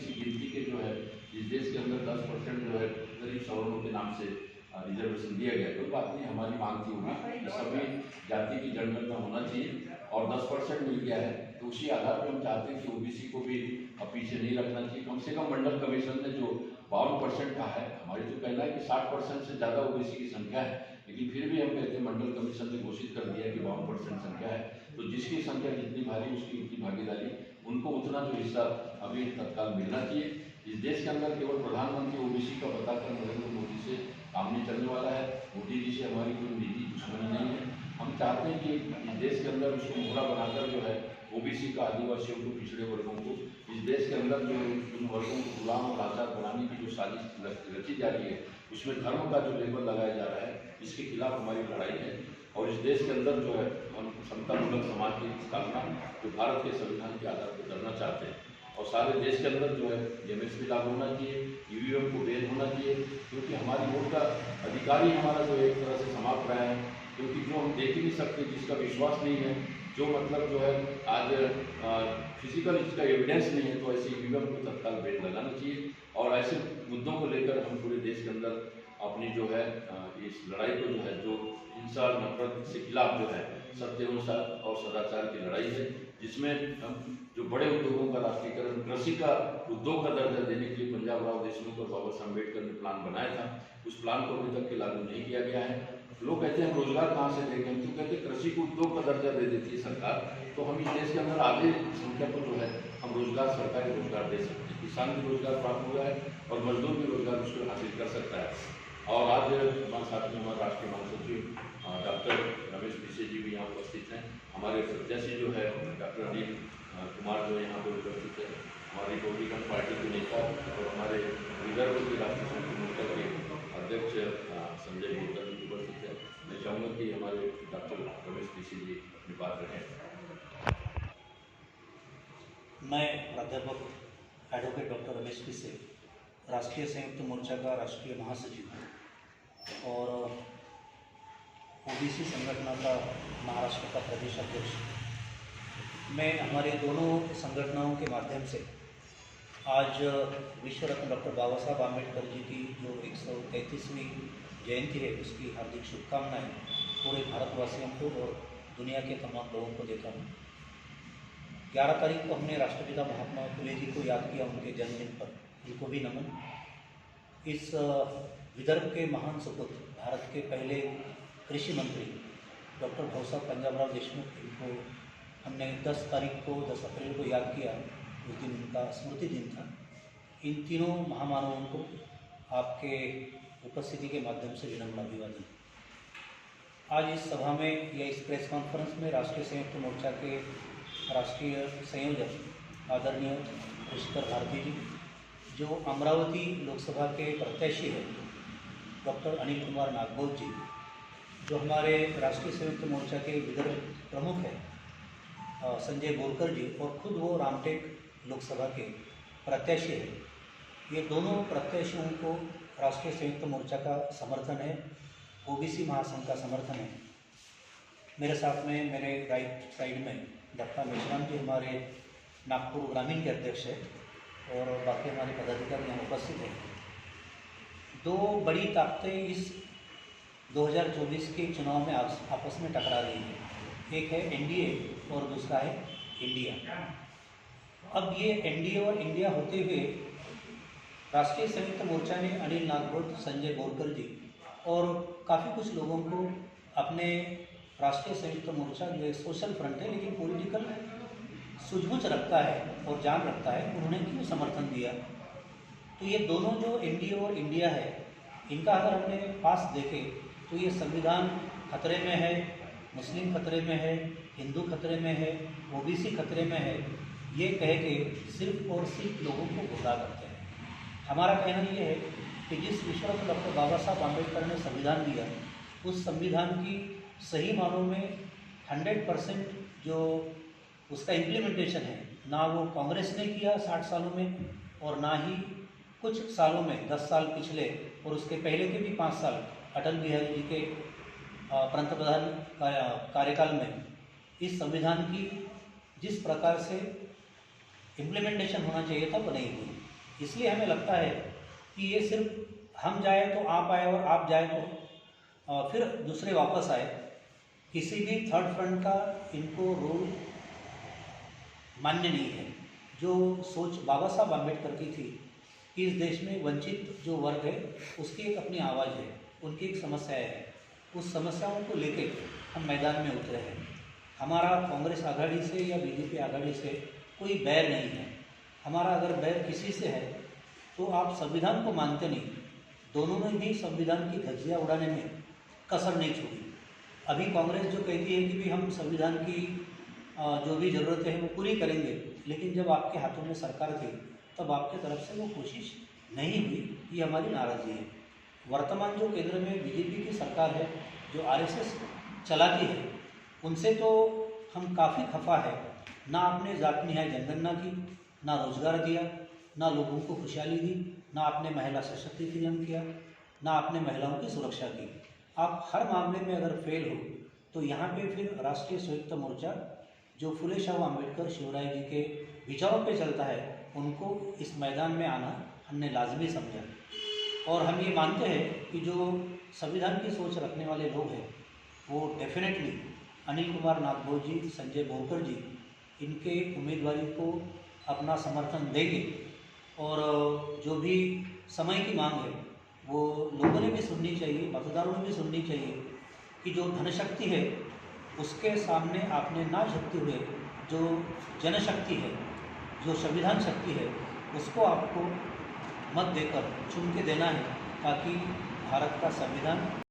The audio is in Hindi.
ओबीसी गिनती के जो है इस देश के अंदर 10% जो है गरीब सवर्णों के नाम से रिजर्वेशन दिया गया। कोई बात नहीं, हमारी मांग थी होगी कि सभी जाति की जनगणना होना चाहिए और 10% मिल गया है, तो उसी आधार पर हम चाहते हैं कि ओबीसी को भी पीछे नहीं रखना चाहिए। कम से कम मंडल कमीशन ने जो 52% कहा है, हमारी तो कहना है कि 60% से ज़्यादा ओबीसी की संख्या है, लेकिन फिर भी हम कहते हैं मंडल कमीशन ने घोषित कर दिया कि 52% संख्या है, तो जिसकी संख्या जितनी भारी उसकी उतनी भागीदारी, उनको उतना जो हिस्सा अभी तत्काल मिलना चाहिए। इस देश के अंदर केवल प्रधानमंत्री ओबीसी का बताकर नरेंद्र मोदी से काम नहीं चलने वाला है। मोदी जी से हमारी कोई निजी दुश्मनी नहीं है। हम चाहते हैं कि इस देश के अंदर उसको मोहरा बनाकर जो है ओबीसी का, आदिवासियों को, पिछड़े वर्गों को, इस देश के अंदर जो उन वर्गों को गुलाम और लाचार बनाने की जो साजिश रची जा रही है, उसमें धर्म का जो लेबल लगाया जा रहा है, इसके खिलाफ हमारी लड़ाई है। और इस देश के अंदर जो है हम समतामूलक समाज की स्थापना जो भारत के संविधान के आधार पर करना चाहते हैं, और सारे देश के अंदर जो है एमएसपी लागू होना चाहिए, ईवीएम को बैन होना चाहिए, क्योंकि हमारी वोट का अधिकार ही हमारा जो एक तरह से समाप्त रहा है। क्योंकि जो हम देख ही नहीं सकते, जिसका विश्वास नहीं है, जो मतलब जो है आज फिजिकल इसका एविडेंस नहीं है, तो ऐसे ईवीएम को तत्काल बैन लगाना चाहिए। और ऐसे मुद्दों को लेकर हम पूरे देश के अंदर अपनी जो है इस लड़ाई को जो है, जो हिंसा नफरत के खिलाफ जो है सत्य और सदाचार की लड़ाई है, जिसमें हम जो बड़े उद्योगों का राष्ट्रीयकरण, कृषि का उद्योग का दर्जा देने के लिए पंजाब राव देशमुख और बाबा साहब अम्बेडकर ने प्लान बनाया था, उस प्लान को अभी तक के लागू नहीं किया गया है। लोग कहते हैं रोजगार कहाँ से देंगे, हम तो कहते हैं कृषि को उद्योग का दर्जा दे देती है सरकार, तो हम इस देश के अंदर आधे संख्या को जो है हम रोजगार, सरकारी रोजगार दे सकते हैं। किसान भी रोजगार प्राप्त हुआ है और मजदूर भी रोजगार उसको हासिल कर सकता है। और आज हमारे साथ में हमारे राष्ट्रीय महासचिव डॉक्टर रमेश पिसे जी भी यहाँ उपस्थित हैं। हमारे प्रत्याशी जो है डॉक्टर अनिल कुमार जो यहाँ पर उपस्थित है, हमारी रिपब्लिकन पार्टी के नेता और हमारे विदर्भ के राष्ट्रीय समिति मोर्चा के अध्यक्ष संजय बोरकर जी उपस्थित है। मैं चाहूँगा कि हमारे डॉक्टर रमेश पिसे जी अपनी बात रखें। मैं प्राध्यापक एडवोकेट डॉक्टर रमेश पिसे, राष्ट्रीय संयुक्त मोर्चा का राष्ट्रीय महासचिव और ओबीसी संगठन का महाराष्ट्र का प्रदेश अध्यक्ष। मैं हमारे दोनों संगठनों के माध्यम से आज विश्व रत्न डॉक्टर बाबा साहब आम्बेडकर जी की जो 133वीं जयंती है, उसकी हार्दिक शुभकामनाएं पूरे भारतवासियों को और दुनिया के तमाम लोगों को देता हूँ। 11 तारीख को हमने राष्ट्रपिता महात्मा फुले जी को याद किया, उनके जन्मदिन पर उनको भी नमन। इस विदर्भ के महान सपूत, भारत के पहले कृषि मंत्री डॉक्टर भाऊसाहब पंजाबराव देशमुख, इनको हमने 10 अप्रैल को याद किया। उस दिन उनका स्मृति दिन था। इन तीनों महामानवों को आपके उपस्थिति के माध्यम से विनम्र अभिवादन। आज इस सभा में या इस प्रेस कॉन्फ्रेंस में राष्ट्रीय संयुक्त मोर्चा के राष्ट्रीय संयोजक आदरणीय पुष्कर भारती जी, जो अमरावती लोकसभा के प्रत्याशी हैं डॉक्टर अनिल कुमार नागबोध जी, जो हमारे राष्ट्रीय संयुक्त मोर्चा के विदर्भ प्रमुख हैं संजय बोरकर जी, और खुद वो रामटेक लोकसभा के प्रत्याशी हैं। ये दोनों प्रत्याशियों को राष्ट्रीय संयुक्त मोर्चा का समर्थन है, ओबीसी महासंघ का समर्थन है। मेरे साथ में मेरे राइट साइड में डॉक्टर मेश्राम जी हमारे नागपुर ग्रामीण के अध्यक्ष हैं और बाकी हमारे पदाधिकारी यहाँ उपस्थित हैं। दो बड़ी ताकतें इस 2024 के चुनाव में आपस में टकरा रही हैं। एक है एनडीए और दूसरा है इंडिया। अब ये एनडीए और इंडिया होते हुए राष्ट्रीय संयुक्त मोर्चा ने अनिल नागबोध, संजय बोरकर जी और काफ़ी कुछ लोगों को अपने राष्ट्रीय संयुक्त मोर्चा जो एक सोशल फ्रंट है लेकिन पॉलिटिकल सूझबूझ रखता है और जान रखता है, उन्होंने क्यों समर्थन दिया। तो ये दोनों जो एनडीए और इंडिया है, इनका अगर हमने पास देखे तो ये संविधान खतरे में है, मुस्लिम खतरे में है, हिंदू खतरे में है, ओबीसी खतरे में है, ये कह के सिर्फ और सिर्फ लोगों को गुमराह करते हैं। हमारा कहना ये है कि जिस विश्व रत्न डॉक्टर बाबा साहब आम्बेडकर ने संविधान दिया, उस संविधान की सही मानों में 100% जो उसका इम्प्लीमेंटेशन है, ना वो कांग्रेस ने किया 60 सालों में और ना ही कुछ सालों में 10 साल पिछले और उसके पहले के भी 5 साल अटल बिहारी जी के पंतप्रधान कार्यकाल में इस संविधान की जिस प्रकार से इम्प्लीमेंटेशन होना चाहिए था वो नहीं हुई। इसलिए हमें लगता है कि ये सिर्फ हम जाए तो आप आए और आप जाए तो फिर दूसरे वापस आए, किसी भी थर्ड फ्रंट का इनको रोल मान्य नहीं है। जो सोच बाबा साहब आम्बेडकर की थी कि इस देश में वंचित जो वर्ग है उसकी एक अपनी आवाज़ है, उनकी एक समस्या है, उस समस्याओं को लेके हम मैदान में उतरे हैं। हमारा कांग्रेस आघाड़ी से या बीजेपी आघाड़ी से कोई बैर नहीं है। हमारा अगर बैर किसी से है तो आप संविधान को मानते नहीं, दोनों ने भी संविधान की धज्जियाँ उड़ाने में कसर नहीं छोड़ी। अभी कांग्रेस जो कहती है कि भी हम संविधान की जो भी ज़रूरतें हैं वो पूरी करेंगे, लेकिन जब आपके हाथों में सरकार थी तब आपके तरफ से वो कोशिश नहीं हुई, ये हमारी नाराज़गी है। वर्तमान जो केंद्र में बीजेपी की सरकार है, जो आरएसएस चलाती है, उनसे तो हम काफ़ी खफा है। ना आपने जात न्याय जनगणना की, ना रोजगार दिया, ना लोगों को खुशहाली दी, ना आपने महिला सशक्तिकरण किया, ना आपने महिलाओं की सुरक्षा की। आप हर मामले में अगर फेल हो तो यहाँ पे फिर राष्ट्रीय संयुक्त मोर्चा जो फुले शाह अम्बेडकर शिवराय जी के विचारों पे चलता है, उनको इस मैदान में आना हमने लाजमी समझा। और हम ये मानते हैं कि जो संविधान की सोच रखने वाले लोग हैं वो डेफिनेटली अनिल कुमार नागभोज जी, संजय बोरकर जी, इनके उम्मीदवारी को अपना समर्थन देंगे। और जो भी समय की मांग है वो लोगों ने भी सुननी चाहिए, मतदारों ने भी सुननी चाहिए कि जो धनशक्ति है उसके सामने आपने ना झुकते हुए जो जनशक्ति है, जो संविधान शक्ति है, उसको आपको मत देकर चुन के देना है, ताकि भारत का संविधान